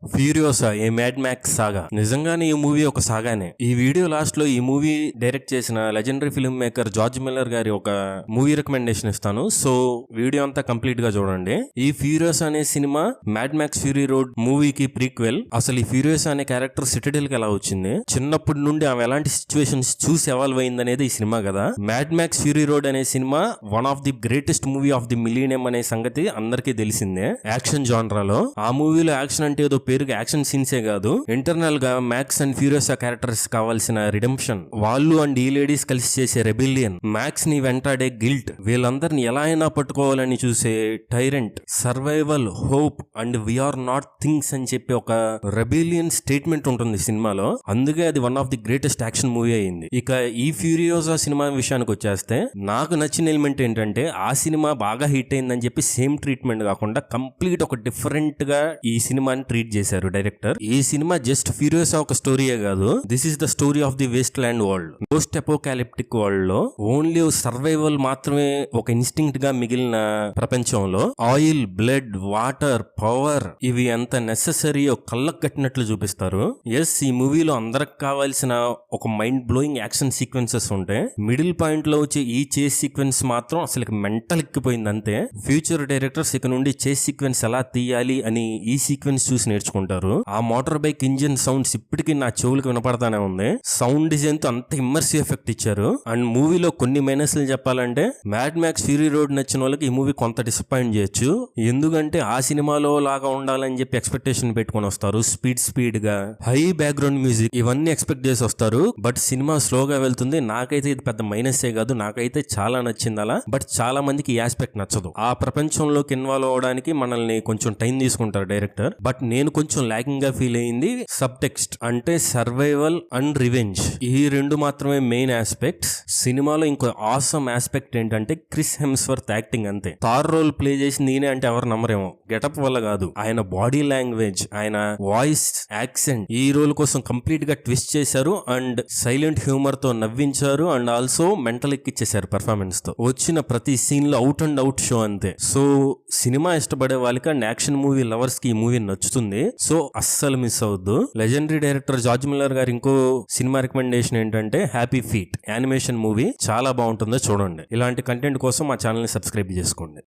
Furiosa ఏ mad max సాగా. నిజంగానే ఈ movie ఒక సాగానే. ఈ వీడియో లాస్ట్ లో ఈ మూవీ డైరెక్ట్ చేసిన legendary film maker George Miller గారి ఒక మూవీ రికమెండేషన్ ఇస్తాను. సో వీడియో అంతా కంప్లీట్ గా చూడండి. ఈ ఫ్యూరియోసా అనే cinema mad max fury road మూవీకి ప్రీక్వెల్. అసలు ఈ ఫ్యూరియోసా అనే క్యారెక్టర్ సిటడెల్ కి ఎలా వచ్చింది, చిన్నప్పటి నుండి ఆమె ఎలాంటి సిచ్యువేషన్స్ చూసి ఎవాల్వ్ అయింది అనేది ఈ సినిమా కదా. మ్యాడ్ మ్యాక్స్ ఫ్యూరీ రోడ్ అనే cinema one of the greatest movie of the millennium అనే సంగతి అందరికీ తెలిసిందే. యాక్షన్ జానరాలో ఆ మూవీలో యాక్షన్ అంటే ఏదో పేరుకి యాక్షన్ సీన్సే కాదు, ఇంటర్నల్ గా మ్యాక్స్ అండ్ ఫ్యూరియస్ క్యారెక్టర్స్ కావాల్సిన రిడెంప్షన్, వాళ్ళు అండ్ ఈ లేడీస్ కలిసి చేసే రెబిలియన్, మ్యాక్స్ ని వెంటాడే గిల్ట్, వీళ్ళందరిని ఎలా అయినా పట్టుకోవాలని చూసే tyrant, survival, hope and we are not things అని చెప్పి ఒక రెబిలియన్ స్టేట్మెంట్ ఉంటుంది సినిమాలో. అందుకే అది one of the greatest action movie అయింది. ఇక ఈ ఫ్యూరియోసా సినిమా విషయానికి వచ్చేస్తే నాకు నచ్చిన ఎలిమెంట్ ఏంటంటే ఆ సినిమా బాగా హిట్ అయిందని చెప్పి సేమ్ ట్రీట్మెంట్ కాకుండా కంప్లీట్ ఒక డిఫరెంట్ గా ఈ సినిమాని ట్రీట్ చేశారు డైరెక్టర్. ఈ సినిమా జస్ట్ ఫ్యూరియోసా ఒక స్టోరీయే కాదు, this is the story of the waste land world. Post apocalyptic world లో ఓన్లీ సర్వైవల్ మాత్రమే ఒక ఇన్స్టింక్ట్ గా మిగిలిన ప్రపంచంలో ఆయిల్, బ్లడ్, వాటర్, పవర్ ఇవి ఎంత నెసెసరీయో కళ్ళకు కట్టినట్లు చూపిస్తారు. ఎస్, ఈ మూవీలో అందరికి కావాల్సిన ఒక మైండ్ బ్లోయింగ్ యాక్షన్ సీక్వెన్సెస్ ఉంటాయి. మిడిల్ పాయింట్ లో వచ్చే ఈ చేస్ సీక్వెన్స్ మాత్రం అసలు మెంటల్ ఎక్కిపోయింది అంతే. ఫ్యూచర్ డైరెక్టర్స్ ఇక నుండి చేస్ సీక్వెన్స్ ఎలా తీయాలి అని ఈ సీక్వెన్స్ చూసి నేర్చుకుంటారు. ఆ మోటార్ బైక్ ఇంజిన్ సౌండ్స్ ఇప్పటికీ నా చెవులకు వినపడతానే ఉంది. సౌండ్ డిజైన్ తో అంత ఇమ్మర్సివ్ ఎఫెక్ట్ ఇచ్చారు. అండ్ మూవీలో కొన్ని మైనస్లు చెప్పాలంటే మ్యాడ్ మ్యాక్స్ ఫ్యూరీ రోడ్ నచ్చిన వాళ్ళకి ఈ మూవీ కొంత డిసప్పాయింట్ చేయొచ్చు. ఎందుకంటే ఆ సినిమాలో లాగా ఉండాలని చెప్పి ఎక్స్పెక్టేషన్ పెట్టుకుని వస్తారు. స్పీడ్ గా హై బ్యాక్గ్రౌండ్ మ్యూజిక్ ఇవన్నీ ఎక్స్పెక్ట్ చేసి వస్తారు. బట్ సినిమా స్లోగా వెళ్తుంది. నాకైతే ఇది పెద్ద మైనసే కాదు, నాకైతే చాలా నచ్చింది అలా. బట్ చాలా మందికి ఈ ఆస్పెక్ట్ నచ్చదు. ఆ ప్రపంచంలోకి ఇన్వాల్వ్ అవడానికి మనల్ని కొంచెం టైం తీసుకుంటారు డైరెక్టర్. బట్ నేను కొంచెం లాగింగ్ గా ఫీల్ అయింది సబ్ టెక్స్ట్, అంటే సర్వైవల్ అండ్ రివెంజ్. ఈ రెండు మాత్రమే మెయిన్ ఆస్పెక్ట్స్. సినిమాలో ఇంకో ఆసమ్ ఆస్పెక్ట్ ఏంటంటే క్రిస్ హెమ్స్వర్త్ యాక్టింగ్ అంతే. థార్ రోల్ ప్లే చేసి నేనే అంటే ఎవరు నమ్మరేమో, గెటప్ వల్ల కాదు, ఆయన బాడీ లాంగ్వేజ్, ఆయన వాయిస్, యాక్సెంట్ ఈ రోల్ కోసం కంప్లీట్ గా ట్విస్ట్ చేశారు. అండ్ సైలెంట్ హ్యూమర్ తో నవ్వించారు. అండ్ ఆల్సో మెంటల్ ఎక్కిచ్చేశారు పర్ఫార్మెన్స్ తో. వచ్చిన ప్రతి సీన్ లో అవుట్ అండ్ అవుట్ షో అంతే. సో సినిమా ఇష్టపడే వాళ్ళకి అండ్ యాక్షన్ మూవీ లవర్స్ కి ఈ మూవీ నచ్చుతుంది. సో అస్సలు మిస్ అవద్దు. లెజెండరీ డైరెక్టర్ జార్జ్ మిల్లర్ గారు ఇంకో సినిమా రికమెండేషన్ ఏంటంటే హ్యాపీ ఫీట్ యానిమేషన్ మూవీ. చాలా బాగుంటుందో చూడండి. ఇలాంటి కంటెంట్ కోసం మా ఛానల్ ని సబ్స్క్రైబ్ చేసుకోండి.